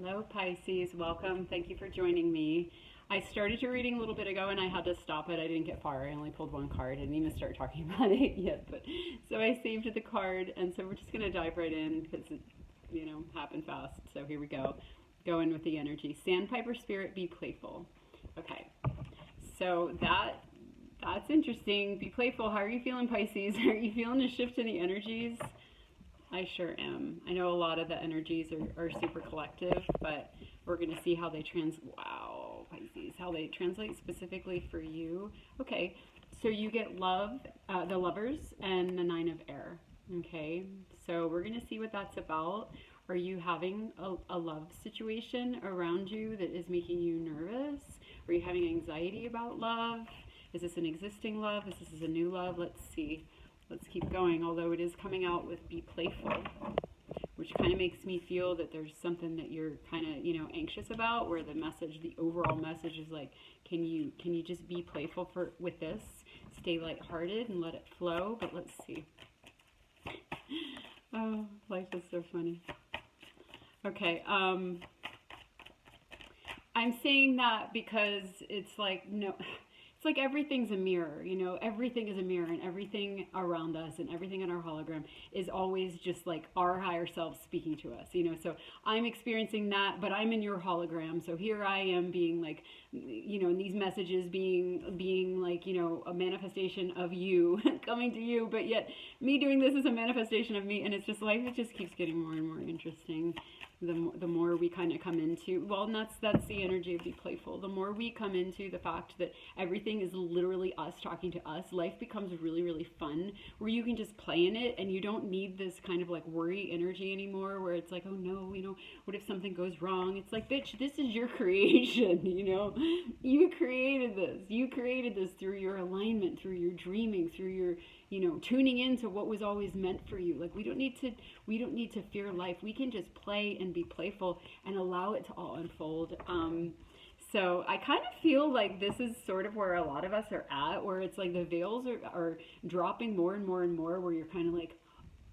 Hello, Pisces. Welcome. Thank you for joining me. I started your reading a little bit ago and I had to stop it. I didn't get far. I only pulled one card. I didn't even start talking about it yet. But so I saved the card, and so we're just going to dive right in because it, happened fast. So here we go. Go in with the energy. Sandpiper spirit, be playful. Okay. So that's interesting. Be playful. How are you feeling, Pisces? Are you feeling a shift in the energies? I sure am. I know a lot of the energies are super collective, but we're going to see how they wow, Pisces, how they translate specifically for you. Okay, so you get love, the lovers, and the 9 of air. Okay, so we're going to see what that's about. Are you having a love situation around you that is making you nervous? Are you having anxiety about love? Is this an existing love? Is this a new love? Let's see. Let's keep going, although it is coming out with be playful, which kind of makes me feel that there's something that you're kind of, anxious about, where the message, the overall message is like, can you just be playful with this? Stay lighthearted and let it flow, but let's see. Oh, life is so funny. Okay, I'm saying that because it's like, no... It's like everything's a mirror, everything is a mirror, and everything around us and everything in our hologram is always just like our higher self speaking to us, so I'm experiencing that, but I'm in your hologram. So here I am being like, and these messages being like, a manifestation of you coming to you, but yet me doing this is a manifestation of me. And it's just life, it just keeps getting more and more interesting. The more we kind of come into, well, and that's the energy of be playful. The more we come into the fact that everything is literally us talking to us, life becomes really, really fun, where you can just play in it, and you don't need this kind of like worry energy anymore, where it's like, oh no, what if something goes wrong? It's like, bitch, this is your creation, you created this. You created this through your alignment, through your dreaming, through your, tuning into what was always meant for you. Like, we don't need to fear life. We can just play and be playful and allow it to all unfold. So I kind of feel like this is sort of where a lot of us are at, where it's like the veils are dropping more and more and more, where you're kind of like,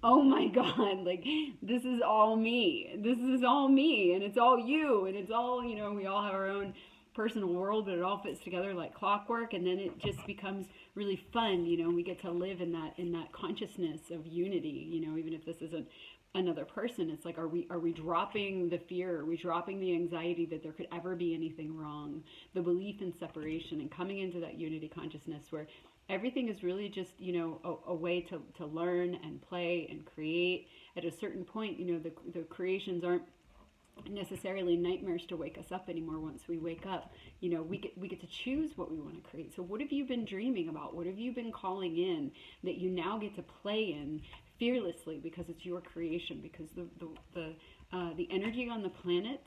oh my God, like, this is all me. This is all me, and it's all you, and it's all, we all have our own personal world, but it all fits together like clockwork, and then it just becomes really fun. We get to live in that consciousness of unity, even if this isn't another person. It's like, are we dropping the fear? Are we dropping the anxiety that there could ever be anything wrong? The belief in separation, and coming into that unity consciousness where everything is really just, a way to learn and play and create. At a certain point, the creations aren't necessarily nightmares to wake us up anymore. Once we wake up, we get to choose what we want to create. So what have you been dreaming about? What have you been calling in that you now get to play in fearlessly, because it's your creation, because the energy on the planet,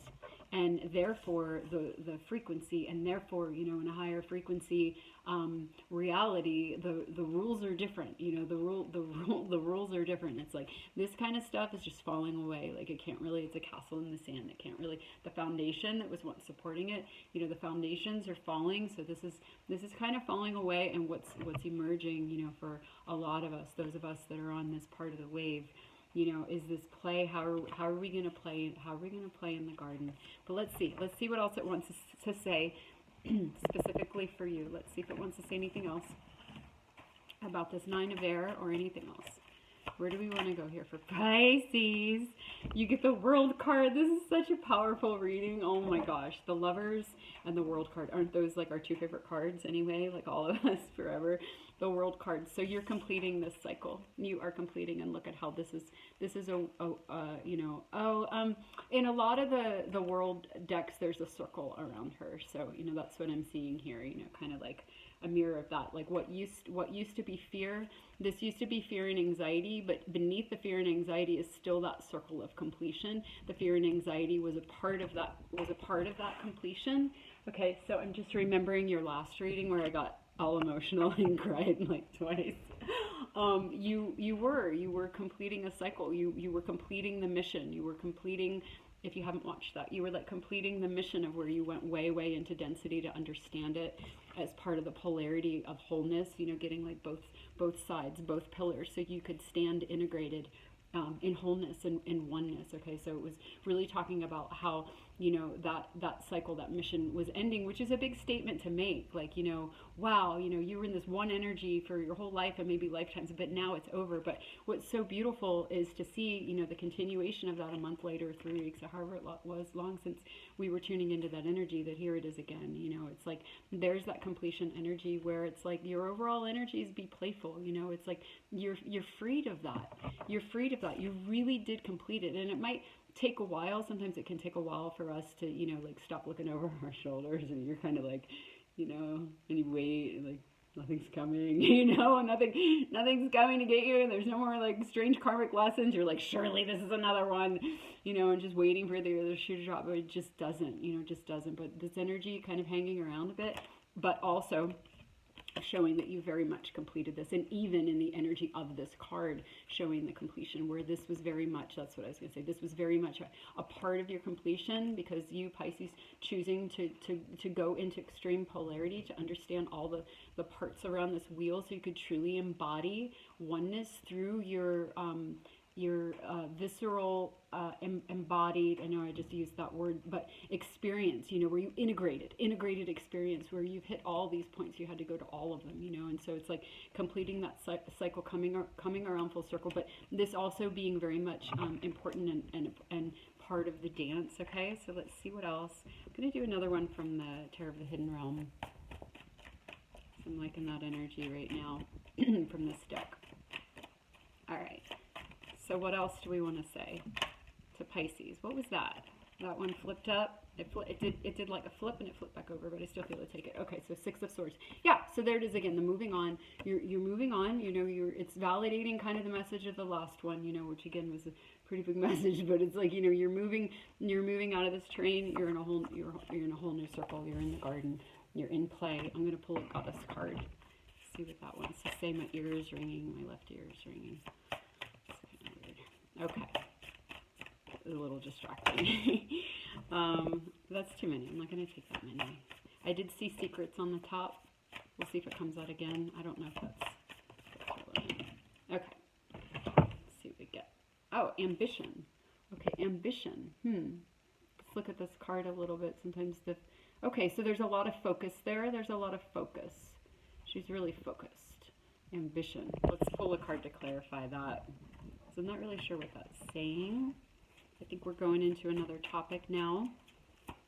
and therefore the frequency, and therefore, in a higher frequency reality, the rules are different. The rules are different. It's like this kind of stuff is just falling away. Like, it can't really, it's a castle in the sand. It can't really, the foundation that was once supporting it, the foundations are falling. So this is kind of falling away, and what's emerging, for a lot of us, those of us that are on this part of the wave, is this play. How are we going to play? How are we going to play in the garden? But let's see what else it wants to say specifically for you. Let's see if it wants to say anything else about this 9 of air or anything else. Where do we want to go here for Pisces? You get the World card. This is such a powerful reading. Oh my gosh. The Lovers and the World card. Aren't those like our 2 favorite cards anyway? Like all of us forever. The World card. So you're completing this cycle. You are completing, and look at how this is in a lot of the World decks, there's a circle around her. So, that's what I'm seeing here, kind of like a mirror of that. Like what used to be fear, this used to be fear and anxiety, but beneath the fear and anxiety is still that circle of completion. The fear and anxiety was a part of that completion. Okay, so I'm just remembering your last reading where I got all emotional and cried like twice. You were completing a cycle. You were completing the mission. You were completing, if you haven't watched that, you were like completing the mission of where you went way into density to understand it as part of the polarity of wholeness, getting like both sides, both pillars, so you could stand integrated in wholeness and in oneness. Okay, so it was really talking about how, that cycle, that mission was ending, which is a big statement to make. Like, wow, you were in this one energy for your whole life and maybe lifetimes, but now it's over. But what's so beautiful is to see, the continuation of that a month later, 3 weeks, or however it was, long since we were tuning into that energy, that here it is again. It's like there's that completion energy where it's like your overall energies be playful. It's like you're freed of that. You're freed of that. You really did complete it, and it might take a while. Sometimes it can take a while for us to, like stop looking over our shoulders, and you're kind of like, and you wait, like nothing's coming, nothing's coming to get you, and there's no more like strange karmic lessons. You're like, surely this is another one, and just waiting for the other shoe to drop, but it just doesn't, But this energy kind of hanging around a bit, but also showing that you very much completed this, and even in the energy of this card showing the completion, where this was very much, that's what I was going to say, this was very much a part of your completion, because you, Pisces, choosing to go into extreme polarity, to understand all the parts around this wheel, so you could truly embody oneness through your visceral, embodied, I know I just used that word, but experience, where you integrated experience, where you've hit all these points, you had to go to all of them, and so it's like completing that cycle, coming around full circle, but this also being very much important and part of the dance. Okay, so let's see what else. I'm going to do another one from the Tarot of the Hidden Realm. I'm liking that energy right now from this deck. All right. So what else do we want to say to Pisces? What was that? That one flipped up. It did like a flip, and it flipped back over, but I still feel to take it. Okay, so 6 of Swords. Yeah, so there it is again, the moving on. You're moving on, it's validating kind of the message of the last one, which again was a pretty big message, but it's like, you're moving out of this train, you're in a whole new circle, you're in the garden, you're in play. I'm going to pull a Goddess card. See what that wants to say. My ear is ringing, my left ear is ringing. Okay, a little distracting. That's too many. I'm not going to take that many. I did see secrets on the top. We'll see if it comes out again. I don't know if that's... Okay, let's see what we get. Oh, ambition. Okay, ambition. Let's look at this card a little bit. Sometimes okay, so there's a lot of focus there. There's a lot of focus. She's really focused. Ambition. Let's pull a card to clarify that. So I'm not really sure what that's saying. I think we're going into another topic now.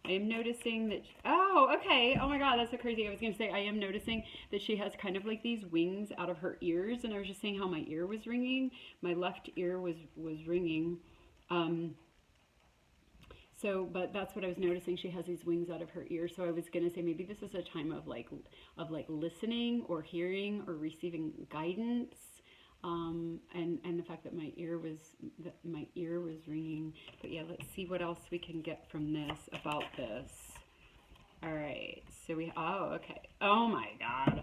I am noticing that, oh, okay. Oh my God, that's so crazy. I was going to say, I am noticing that she has kind of like these wings out of her ears. And I was just saying how my ear was ringing. My left ear was ringing. But that's what I was noticing. She has these wings out of her ear. So I was going to say, maybe this is a time of like listening or hearing or receiving guidance. And the fact that my ear was ringing. But yeah, let's see what else we can get from this about this. All right, so okay. Oh my God.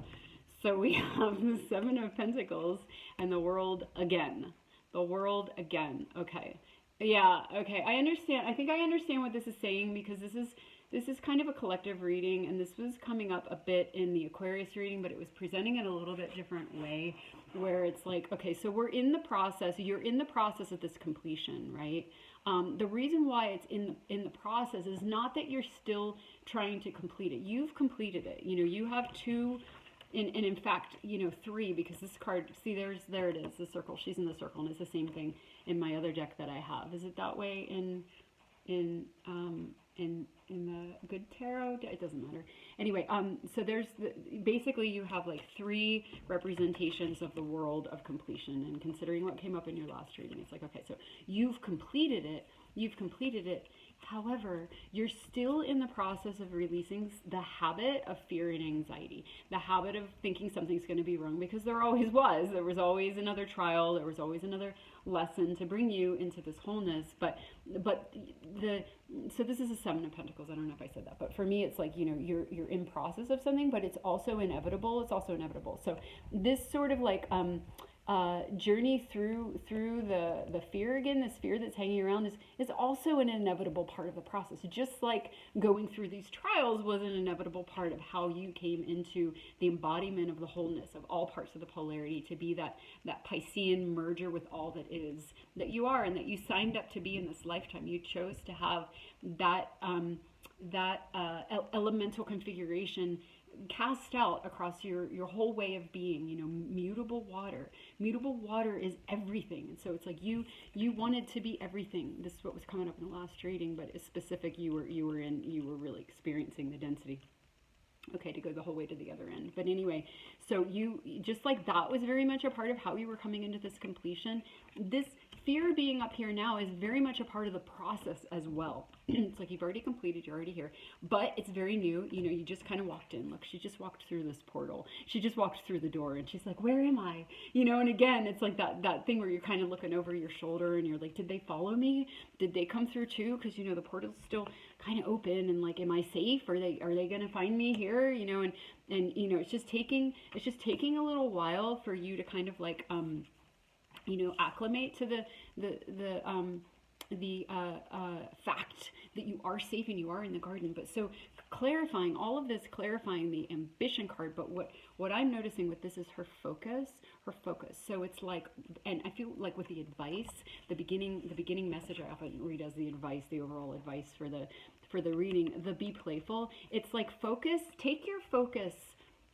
So we have the 7 of Pentacles and the World again. The World again. Okay. Yeah, okay. I understand. I think I understand what this is saying, because this is kind of a collective reading, and this was coming up a bit in the Aquarius reading, but it was presenting in a little bit different way, where it's like, okay, so you're in the process of this completion, right? The reason why it's in the process is not that you're still trying to complete it. You've completed it. You have 2, and in fact, 3, because this card, see, there it is, the circle. She's in the circle, and it's the same thing in my other deck that I have. Is it that way in the good tarot? It doesn't matter. Anyway, so basically you have like 3 representations of the world of completion, and considering what came up in your last reading, it's like, okay, so you've completed it. However, you're still in the process of releasing the habit of fear and anxiety, the habit of thinking something's going to be wrong, because there always was. There was always another trial. There was always another lesson to bring you into this wholeness. So this is a 7 of Pentacles. I don't know if I said that, but for me, it's like, you're in process of something, but it's also inevitable. So this sort of like, journey through the fear again, this fear that's hanging around is also an inevitable part of the process. Just like going through these trials was an inevitable part of how you came into the embodiment of the wholeness of all parts of the polarity, to be that Piscean merger with all that is, that you are, and that you signed up to be in this lifetime. You chose to have that elemental configuration cast out across your whole way of being. Mutable water is everything. And so it's like you wanted to be everything. This is what was coming up in the last reading, but it's specific. You were really experiencing the density. Okay, to go the whole way to the other end. But anyway, so you, just like that was very much a part of how you were coming into this completion. This fear being up here now is very much a part of the process as well. It's like you've already completed, you're already here, but it's very new. You just kind of walked in. Look, she just walked through this portal. She just walked through the door, and she's like, where am I? And again, it's like that thing where you're kind of looking over your shoulder and you're like, did they follow me? Did they come through too? Because the portal's still kind of open, and like, am I safe? Are they going to find me here? And it's just taking a little while for you to kind of like acclimate to the fact that you are safe and you are in the garden. But so clarifying all of this, clarifying the ambition card. But what I'm noticing with this is her focus. So it's like, and I feel like with the advice, the beginning message I often read as the advice, the overall advice for the reading, the be playful. It's like take your focus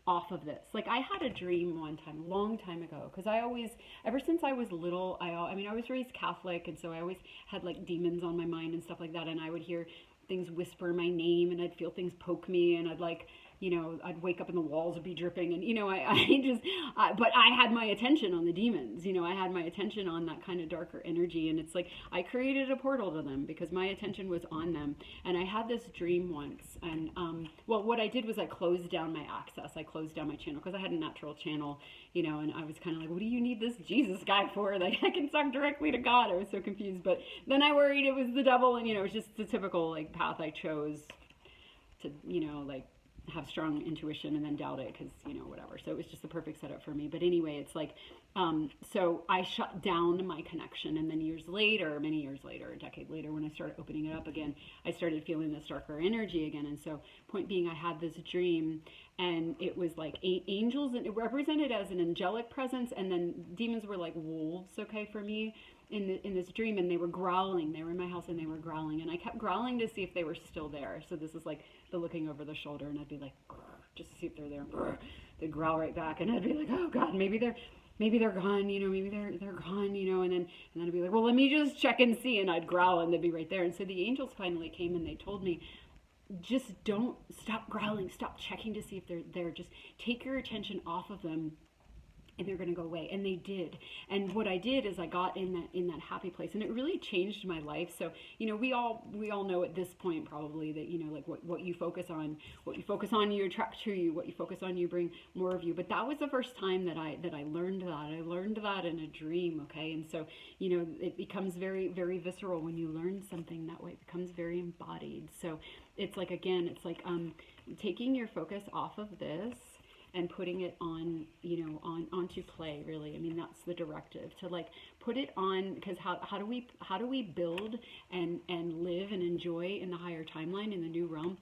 off of this. Like, I had a dream one time, a long time ago, because I always, ever since I was little, I was raised Catholic, and so I always had like demons on my mind and stuff like that, and I would hear things whisper my name, and I'd feel things poke me, and I'd like, I'd wake up and the walls would be dripping, and but I had my attention on the demons, I had my attention on that kind of darker energy, and it's like I created a portal to them because my attention was on them. And I had this dream once, and what I did was I closed down my access, I closed down my channel, because I had a natural channel, and I was kind of like, what do you need this Jesus guy for? Like, I can talk directly to God. I was so confused, but then I worried it was the devil, and it was just the typical like path I chose to like have strong intuition and then doubt it because whatever. So it was just the perfect setup for me. But anyway, it's like so I shut down my connection, and then many years later, a decade later, when I started opening it up again, I started feeling this darker energy again. And so point being, I had this dream, and it was like angels, and it represented as an angelic presence, and then demons were like wolves, okay, for me in this dream, and they were growling. They were in my house and they were growling, and I kept growling to see if they were still there. So this is like the looking over the shoulder, and I'd be like, just to see if they're there. They'd growl right back, and I'd be like, oh God, maybe they're gone, maybe they're gone, and then I'd be like, well, let me just check and see, and I'd growl, and they'd be right there. And so the angels finally came, and they told me, just don't stop growling, stop checking to see if they're there, just take your attention off of them, and they're going to go away. And they did. And what I did is I got in that happy place, and it really changed my life. So, we all know at this point probably that, like what you focus on, you attract to you, what you focus on, you bring more of you. But that was the first time that I learned that. I learned that in a dream. Okay. And so, it becomes very, very visceral when you learn something that way. It becomes very embodied. So it's like, again, it's like, taking your focus off of this and putting it on, onto play, really. I mean, that's the directive, to like put it on, because how do we build and live and enjoy in the higher timeline, in the new realm?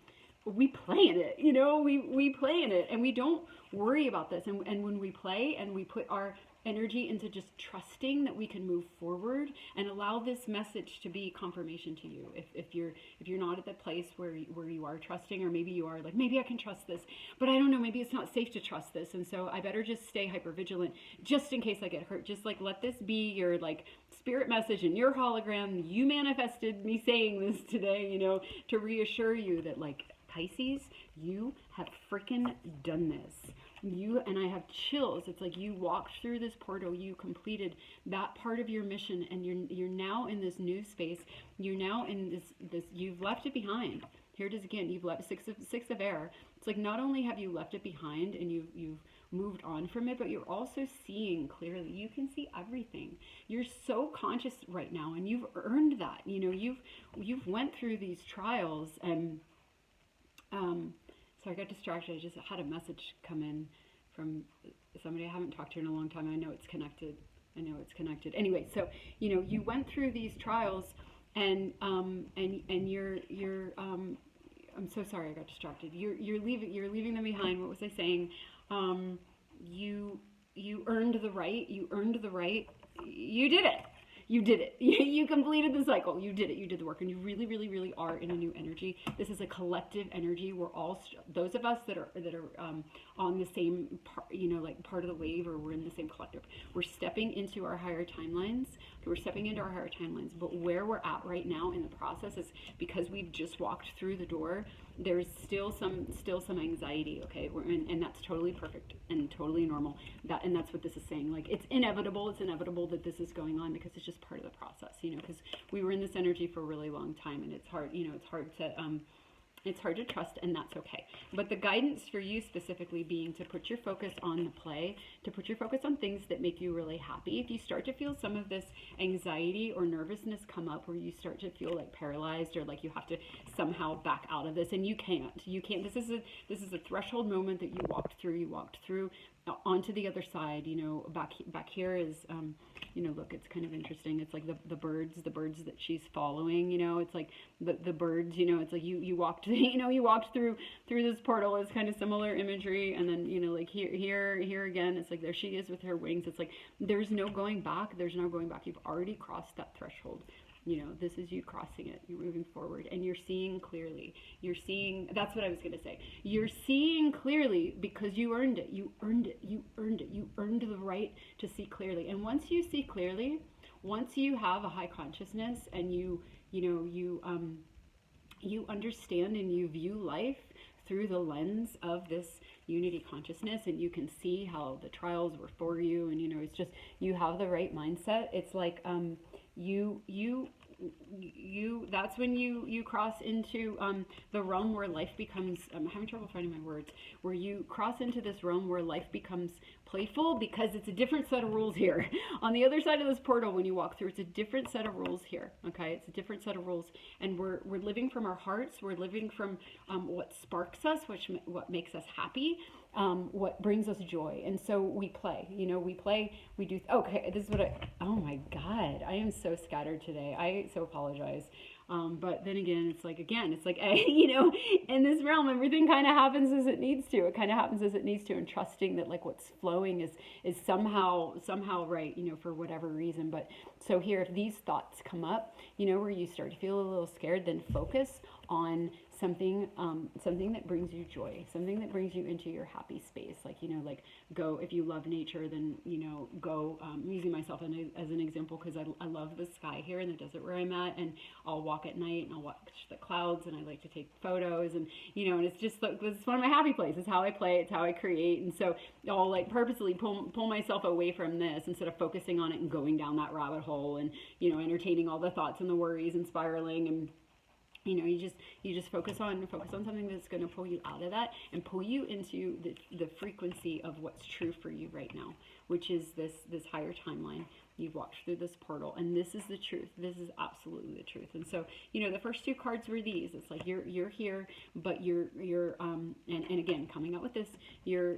We play in it, we play in it, and we don't worry about this. And when we play and we put our energy into just trusting that we can move forward and allow this message to be confirmation to you. If you're not at that place where you are trusting, or maybe you are like, maybe I can trust this, but I don't know, maybe it's not safe to trust this, and so I better just stay hyper vigilant just in case I get hurt. Just like, let this be your like spirit message and your hologram. You manifested me saying this today, to reassure you that, like, Pisces, you have freaking done this. And I have chills. It's like you walked through this portal, you completed that part of your mission, and you're now in this new space. You're now in this you've left it behind. Here it is again. You've left six of air. It's like, not only have you left it behind and you've moved on from it, but you're also seeing clearly. You can see everything. You're so conscious right now, and you've earned that. You've went through these trials, and so I got distracted. I just had a message come in from somebody I haven't talked to in a long time. I know it's connected. Anyway, so you went through these trials, and you're I'm so sorry I got distracted. You're leaving them behind. What was I saying? You earned the right. You did it. You completed the cycle. You did it. You did the work, and you really, really, really are in a new energy. This is a collective energy. We're all those of us that are on the same part of the wave, or we're in the same collective. We're stepping into our higher timelines. We're stepping into our higher timelines. But where we're at right now in the process is because we've just walked through the door. There's still some anxiety, okay? And that's totally perfect and totally normal. And that's what this is saying. Like, it's inevitable that this is going on, because it's just part of the process, because we were in this energy for a really long time, and it's hard to trust, and that's okay. But the guidance for you specifically being to put your focus on the play, to put your focus on things that make you really happy. If you start to feel some of this anxiety or nervousness come up, where you start to feel like paralyzed, or like you have to somehow back out of this, and you can't. This is a threshold moment that you walked through onto the other side. Back here is look, it's kind of interesting. It's like the birds that she's following, it's like the birds, it's like you walked you walked through this portal. Is kind of similar imagery. And then like here again, it's like there she is with her wings. It's like there's no going back. You've already crossed that threshold. This is you crossing it. You're moving forward, and you're seeing clearly. That's what I was going to say. You're seeing clearly because you earned it. You earned the right to see clearly. And once you see clearly, once you have a high consciousness, and you understand and you view life through the lens of this unity consciousness, and you can see how the trials were for you, and it's just, you have the right mindset. It's like that's when you cross into the realm where life becomes, I'm having trouble finding my words, where you cross into this realm where life becomes playful, because it's a different set of rules here. On the other side of this portal, when you walk through, it's a different set of rules here, okay? It's a different set of rules, and we're living from our hearts. We're living from what sparks us, what makes us happy, what brings us joy. And so we play, we do, okay, this is oh my God, I am so scattered today. I so apologize. But then again, it's like, in this realm, everything kind of happens as it needs to. It kind of happens as it needs to, and trusting that like what's flowing is somehow right, for whatever reason. But so here, if these thoughts come up, where you start to feel a little scared, then focus on something that brings you joy, something that brings you into your happy space. Like, go, if you love nature, then, go, I'm using myself as an example, because I love the sky here in the desert where I'm at, and I'll walk at night and I'll watch the clouds, and I like to take photos, and, and it's just like, it's one of my happy places. It's how I play. It's how I create. And so I'll like purposely pull myself away from this instead of focusing on it and going down that rabbit hole, and, entertaining all the thoughts and the worries and spiraling, and you just focus on something that's going to pull you out of that and pull you into the frequency of what's true for you right now, which is this higher timeline. You've walked through this portal, and this is the truth. This is absolutely the truth. And so, the first two cards were these. It's like you're here, but you're and again, coming out with this, you're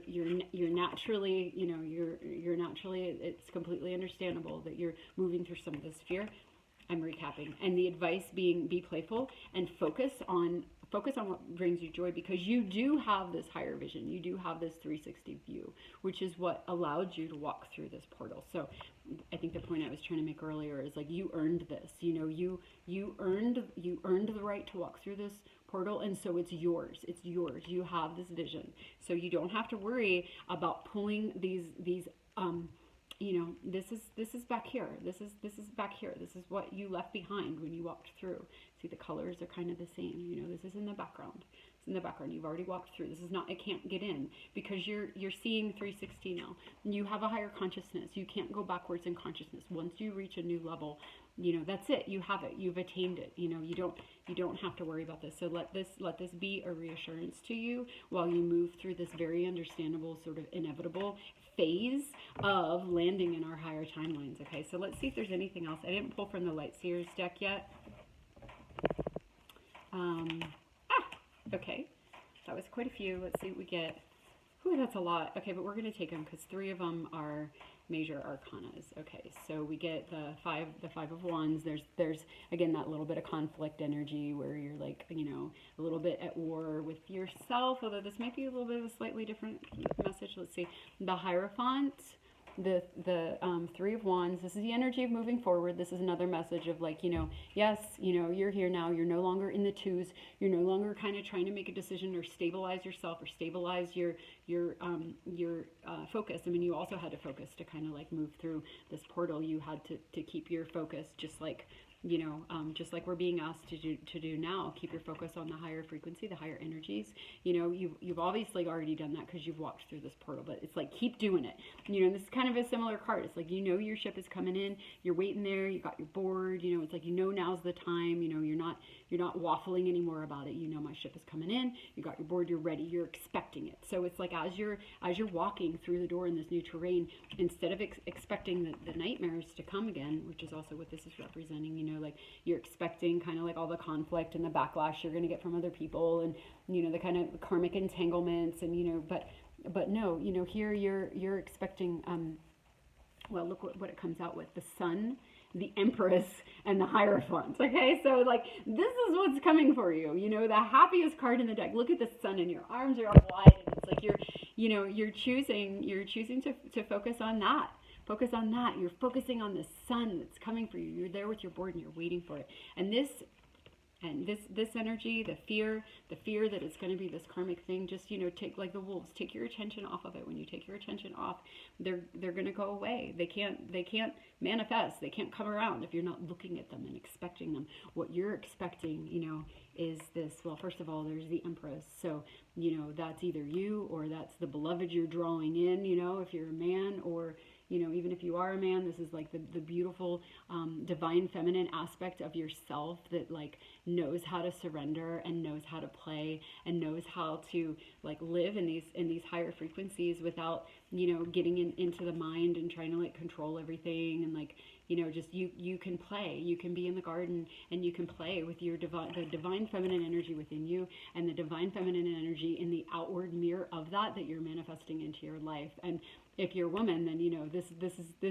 naturally, you're naturally, it's completely understandable that you're moving through some of this fear. I'm recapping. And the advice being, be playful and focus on what brings you joy, because you do have this higher vision. You do have this 360 view, which is what allowed you to walk through this portal. So I think the point I was trying to make earlier is like, you earned this, you earned the right to walk through this portal. And so it's yours. You have this vision. So you don't have to worry about pulling these this is back here. This is back here. This is what you left behind when you walked through. See, the colors are kind of the same. This is in the background. It's in the background. You've already walked through. This is not, it can't get in, because you're seeing 360 now. You have a higher consciousness. You can't go backwards in consciousness. Once you reach a new level, that's it. You have it. You've attained it. You don't have to worry about this. So let this be a reassurance to you while you move through this very understandable, sort of inevitable phase of landing in our higher timelines. Okay, so let's see if there's anything else. I didn't pull from the Light Seers deck yet. Okay, that was quite a few. Let's see what we get. Ooh, that's a lot. Okay, but we're going to take them because three of them are major arcanas. Okay, so we get the five of wands. There's again that little bit of conflict energy where you're like, a little bit at war with yourself, although this might be a little bit of a slightly different message. Let's see. The Hierophant, the three of wands. This is the energy of moving forward. This is another message of like, yes, you're here now. You're no longer in the twos. You're no longer kind of trying to make a decision or stabilize yourself or stabilize your focus. I mean, you also had to focus to kind of like move through this portal. You had to keep your focus, just like just like we're being asked to do now. Keep your focus on the higher frequency, the higher energies. You've obviously already done that because you've walked through this portal, but it's like, keep doing it. And this is kind of a similar card. It's like, your ship is coming in, you're waiting there, you got your board, it's like, now's the time, you're not waffling anymore about it. My ship is coming in, you got your board, you're ready, you're expecting it. So it's like, as you're walking through the door in this new terrain, instead of expecting the nightmares to come again, which is also what this is representing, like you're expecting kind of like all the conflict and the backlash you're going to get from other people, and the kind of karmic entanglements, and but no, here you're expecting well, look what it comes out with: the Sun, the Empress, and the Hierophant. Okay, so like this is what's coming for you. The happiest card in the deck. Look at the Sun, and your arms are up wide, and it's like you're choosing to focus on that. Focus on that. You're focusing on the Sun that's coming for you. You're there with your board and you're waiting for it. And this energy, the fear that it's going to be this karmic thing, just take, like the wolves, take your attention off of it. When you take your attention off, they're going to go away. They can't manifest. They can't come around if you're not looking at them and expecting them. What you're expecting, is this. Well, first of all, there's the Empress. So that's either you or that's the beloved you're drawing in. If you're a man, or even if you are a man, this is like the beautiful divine feminine aspect of yourself that like knows how to surrender and knows how to play and knows how to like live in these higher frequencies without getting into the mind and trying to like control everything, and like just you can play. You can be in the garden and you can play with the divine feminine energy within you and the divine feminine energy in the outward mirror of that you're manifesting into your life. And if you're a woman, then this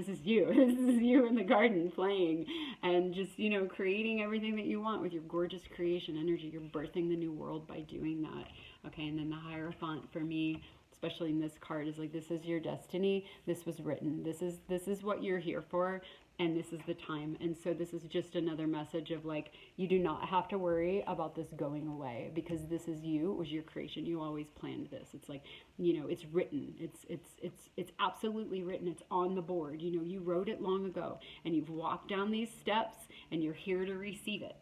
is you. This is you in the garden playing and just creating everything that you want with your gorgeous creation energy. You're birthing the new world by doing that. Okay, and then the Hierophant for me, especially in this card, is like, this is your destiny. This was written. This is what you're here for. And this is the time. And so this is just another message of like, you do not have to worry about this going away, because this is you. It was your creation. You always planned this. It's like, it's written. It's absolutely written. It's on the board. You wrote it long ago, and you've walked down these steps, and you're here to receive it.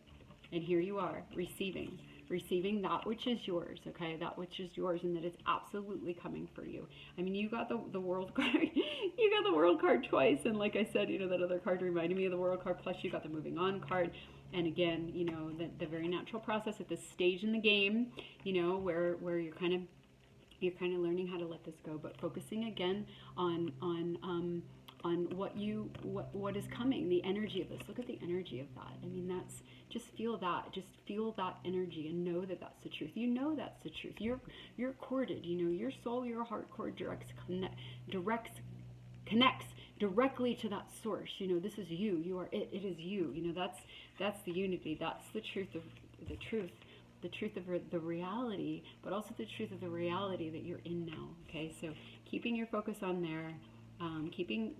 And here you are, receiving that which is yours, okay? That which is yours, and that it's absolutely coming for you. I mean, you got the world card. You got the world card twice, and like I said, that other card reminded me of the world card, plus you got the moving on card. And again, the very natural process at this stage in the game, where you're kind of learning how to let this go, but focusing again on what is coming, the energy of this. Look at the energy of that. I mean, just feel that energy and know that that's the truth. That's the truth. You're corded, your soul, your heart cord connects directly to that source. This is you. You are it. It is you. That's the unity. That's the truth of the reality, but also the truth of the reality that you're in now. Okay, so keeping your focus on there. Keeping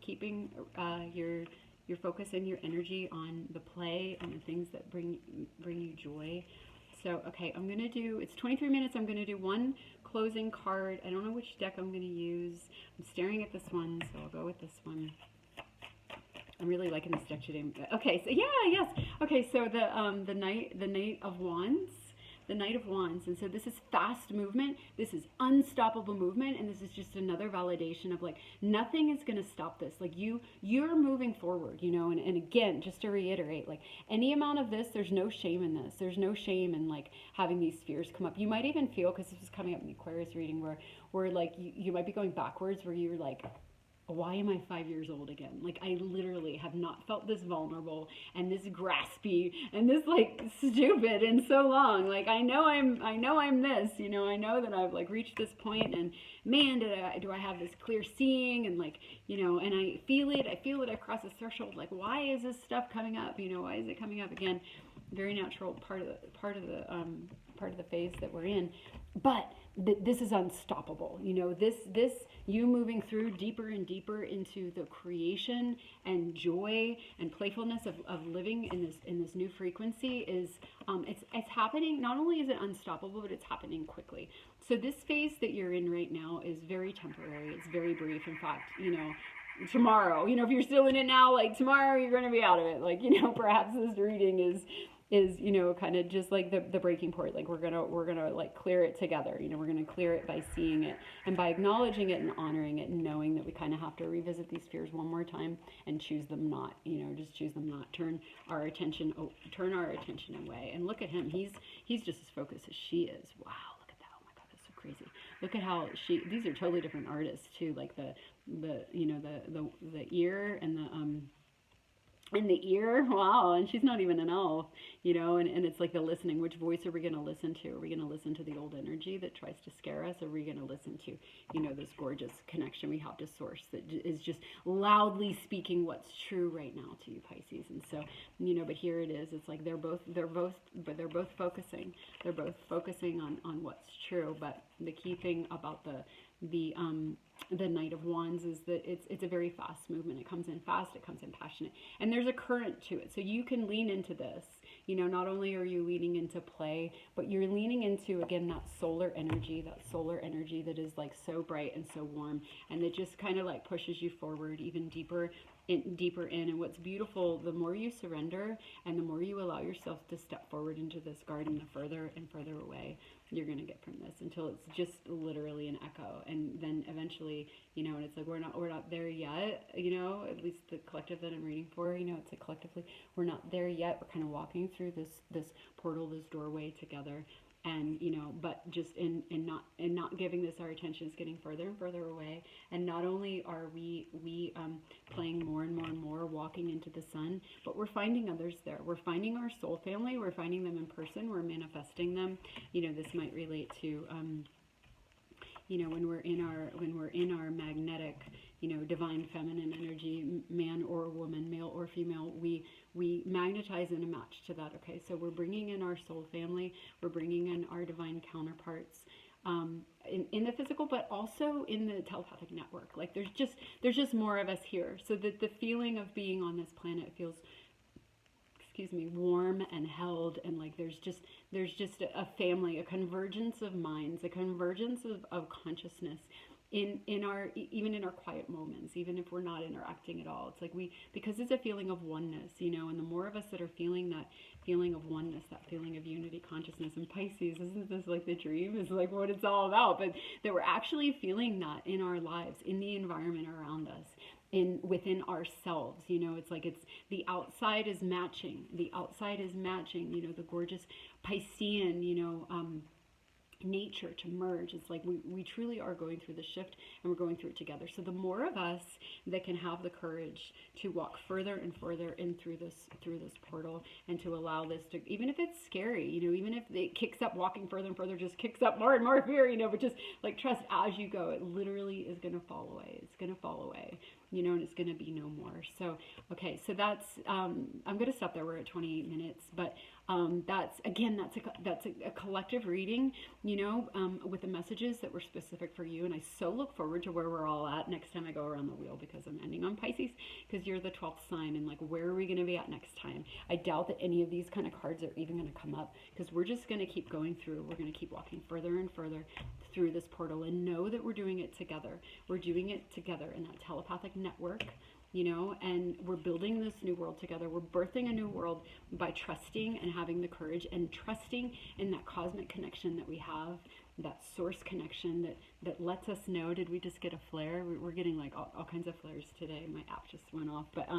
your focus and your energy on the play and the things that bring you joy. So, okay, it's 23 minutes. I'm going to do one closing card. I don't know which deck I'm going to use. I'm staring at this one, so I'll go with this one. I'm really liking this deck today. Okay, so yes. Okay, so the Knight of Wands. The Knight of Wands. And so this is fast movement. This is unstoppable movement. And this is just another validation of like, nothing is going to stop this. Like you're moving forward, and again, just to reiterate, like any amount of this, there's no shame in this. There's no shame in like having these fears come up. You might even feel, because this was coming up in the Aquarius reading, where like you might be going backwards, where you're like, why am I 5 years old again? Like, I literally have not felt this vulnerable and this graspy and this like stupid in so long. Like, I know I'm this, you know, I know that I've like reached this point, and man, do I have this clear seeing, and like, you know, and I feel it across the threshold. Like, why is this stuff coming up? You know, why is it coming up again? Very natural part of the phase that we're in. But this is unstoppable. You know, this you moving through deeper and deeper into the creation and joy and playfulness of living in this new frequency is it's happening. Not only is it unstoppable, but it's happening quickly. So this phase that you're in right now is very temporary. It's very brief. In fact, you know, tomorrow, you know, if you're still in it now, like tomorrow you're going to be out of it. Like, you know, perhaps this reading is, you know, kind of just like the breaking point. Like, we're gonna like clear it together. You know, we're gonna clear it by seeing it and by acknowledging it and honoring it, and knowing that we kind of have to revisit these fears one more time and choose them not. You know, just choose them not. Turn our attention away. And look at him. He's just as focused as she is. Wow, look at that. Oh my God, that's so crazy. Look at how these are totally different artists too. Like the you know, the ear and the ear, wow, and she's not even an elf, you know, and it's like the listening. Which voice are we going to listen to? Are we going to listen to the old energy that tries to scare us? Or are we going to listen to, you know, this gorgeous connection we have to source that is just loudly speaking what's true right now to you, Pisces? And so, you know, but here it is. It's like they're both focusing. They're both focusing on what's true. But the key thing about the Knight of Wands is that it's a very fast movement. It comes in fast, it comes in passionate, and there's a current to it. So you can lean into this. You know, not only are you leaning into play, but you're leaning into, again, that solar energy that is like so bright and so warm, and it just kind of like pushes you forward even deeper in. And what's beautiful, the more you surrender and the more you allow yourself to step forward into this garden, the further and further away you're going to get from this, until it's just literally an echo. And then eventually, you know, and it's like we're not there yet, you know, at least the collective that I'm reading for, you know, it's like collectively we're not there yet. We're kind of walking through this portal, this doorway together. And, you know, but just in not giving this our attention, is getting further and further away. And not only are we playing more and more and more, walking into the sun, but we're finding others there. We're finding our soul family. We're finding them in person. We're manifesting them. You know, this might relate to, you know, when we're in our magnetic, you know, divine feminine energy, man or woman, male or female, we magnetize and match to that. Okay, so we're bringing in our soul family, we're bringing in our divine counterparts, in the physical, but also in the telepathic network. Like there's just more of us here, so that the feeling of being on this planet feels, warm and held, and like there's just a family, a convergence of minds, a convergence of consciousness in our, even in our quiet moments, even if we're not interacting at all. It's like because it's a feeling of oneness, you know, and the more of us that are feeling that feeling of oneness, that feeling of unity, consciousness, and Pisces, isn't this like the dream? Is like what it's all about, but that we're actually feeling that in our lives, in the environment around us, within ourselves. You know, it's like the outside is matching, you know, the gorgeous Piscean, you know, nature to merge. It's like we truly are going through the shift, and we're going through it together. So the more of us that can have the courage to walk further and further in through this portal, and to allow this to, even if it's scary, you know, even if it kicks up, walking further and further just kicks up more and more fear, you know, but just like trust as you go, it literally is going to fall away. It's going to fall away, you know, and it's going to be no more. So okay, so that's I'm going to stop there. We're at 28 minutes, but that's a collective reading, you know, with the messages that were specific for you. And I so look forward to where we're all at next time I go around the wheel, because I'm ending on Pisces, because you're the 12th sign, and like, where are we going to be at next time? I doubt that any of these kind of cards are even going to come up, because we're just going to keep going through. We're going to keep walking further and further through this portal, and know that we're doing it together. We're doing it together in that telepathic network, you know, and we're building this new world together. We're birthing a new world by trusting and having the courage, and trusting in that cosmic connection that we have, that source connection that lets us know. Did we just get a flare? We're getting like all kinds of flares today. My app just went off. But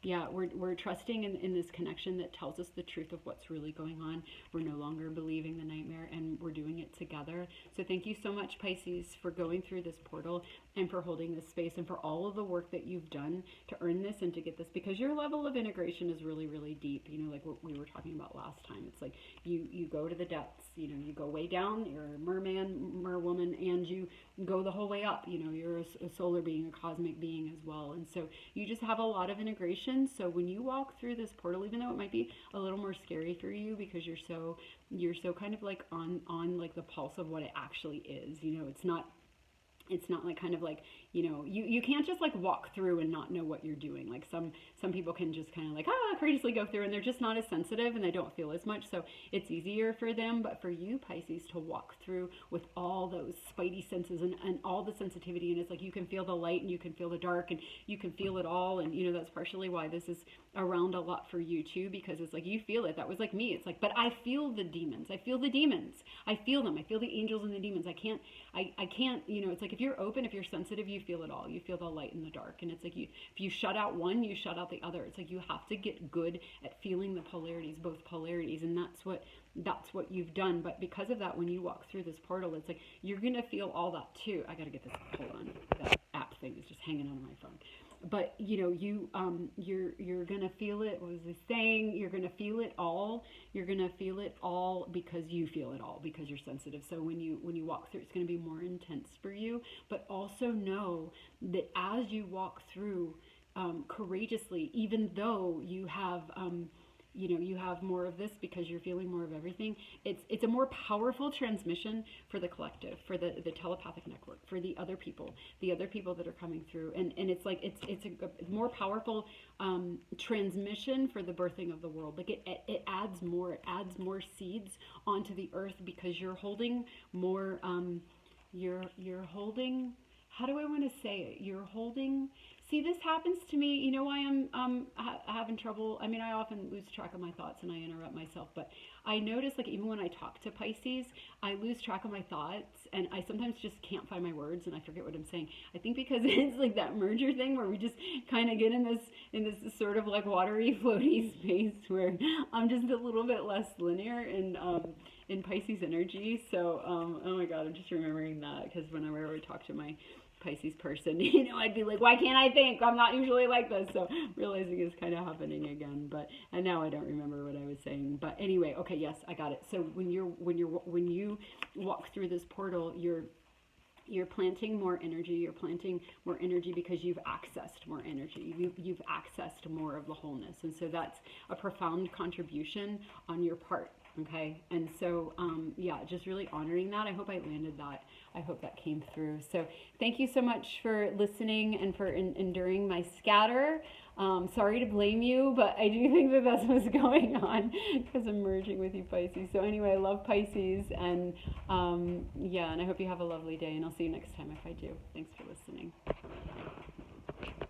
yeah, we're trusting in this connection that tells us the truth of what's really going on. We're no longer believing the nightmare, and we're doing it together. together. So thank you so much, Pisces, for going through this portal and for holding this space and for all of the work that you've done to earn this and to get this, because your level of integration is really, really deep. You know, like what we were talking about last time. It's like you go to the depths, you know, you go way down, you're a merman, merwoman, and you go the whole way up. You know, you're a solar being, a cosmic being as well. And so you just have a lot of integration. So when you walk through this portal, even though it might be a little more scary for you because you're so kind of like on like the pulse of what it actually is, you know, it's not like kind of like, you know, you can't just like walk through and not know what you're doing. Like some people can just kind of like courageously go through, and they're just not as sensitive and they don't feel as much, so it's easier for them. But for you, Pisces, to walk through with all those spidey senses and all the sensitivity, and it's like you can feel the light and you can feel the dark and you can feel it all. And you know, that's partially why this is around a lot for you too, because it's like you feel it. That was like me. It's like, but I feel the demons. I feel the demons. I feel them. I feel the angels and the demons. I can't, you know, it's like if you're open, if you're sensitive, you feel it all. You feel the light and the dark. And it's like if you shut out one, you shut out the other. It's like you have to get good at feeling the polarities, both polarities. And that's what you've done. But because of that, when you walk through this portal, it's like you're going to feel all that too. I got to get this. Hold on. That app thing is just hanging on my phone. But you know, you're gonna feel it. What was I saying? You're gonna feel it all. You're gonna feel it all because you feel it all, because you're sensitive. So when you walk through, it's gonna be more intense for you. But also know that as you walk through courageously, even though you have you know, you have more of this because you're feeling more of everything. It's a more powerful transmission for the collective, for the telepathic network, for the other people that are coming through. And it's like, it's a more powerful transmission for the birthing of the world. Like it adds more seeds onto the earth because you're holding more, you're holding, how do I want to say it? You're holding, see, this happens to me. You know why I'm having trouble? I mean, I often lose track of my thoughts and I interrupt myself, but I notice, like, even when I talk to Pisces, I lose track of my thoughts and I sometimes just can't find my words and I forget what I'm saying. I think because it's like that merger thing where we just kind of get in this sort of like watery, floaty space where I'm just a little bit less linear in Pisces energy. So, oh my God, I'm just remembering that because whenever I talk to my Pisces person, you know, I'd be like, why can't I think? I'm not usually like this. So realizing it's kind of happening again, and now I don't remember what I was saying. But anyway, okay, yes, I got it. So when you walk through this portal, you're planting more energy. You're planting more energy because you've accessed more energy. You've accessed more of the wholeness, and so that's a profound contribution on your part. Okay, and so yeah, just really honoring that. I hope I landed that. I hope that came through. So thank you so much for listening and for enduring my scatter. Sorry to blame you, but I do think that that's what's going on because I'm merging with you, Pisces. So anyway, I love Pisces, and yeah, and I hope you have a lovely day, and I'll see you next time if I do. Thanks for listening.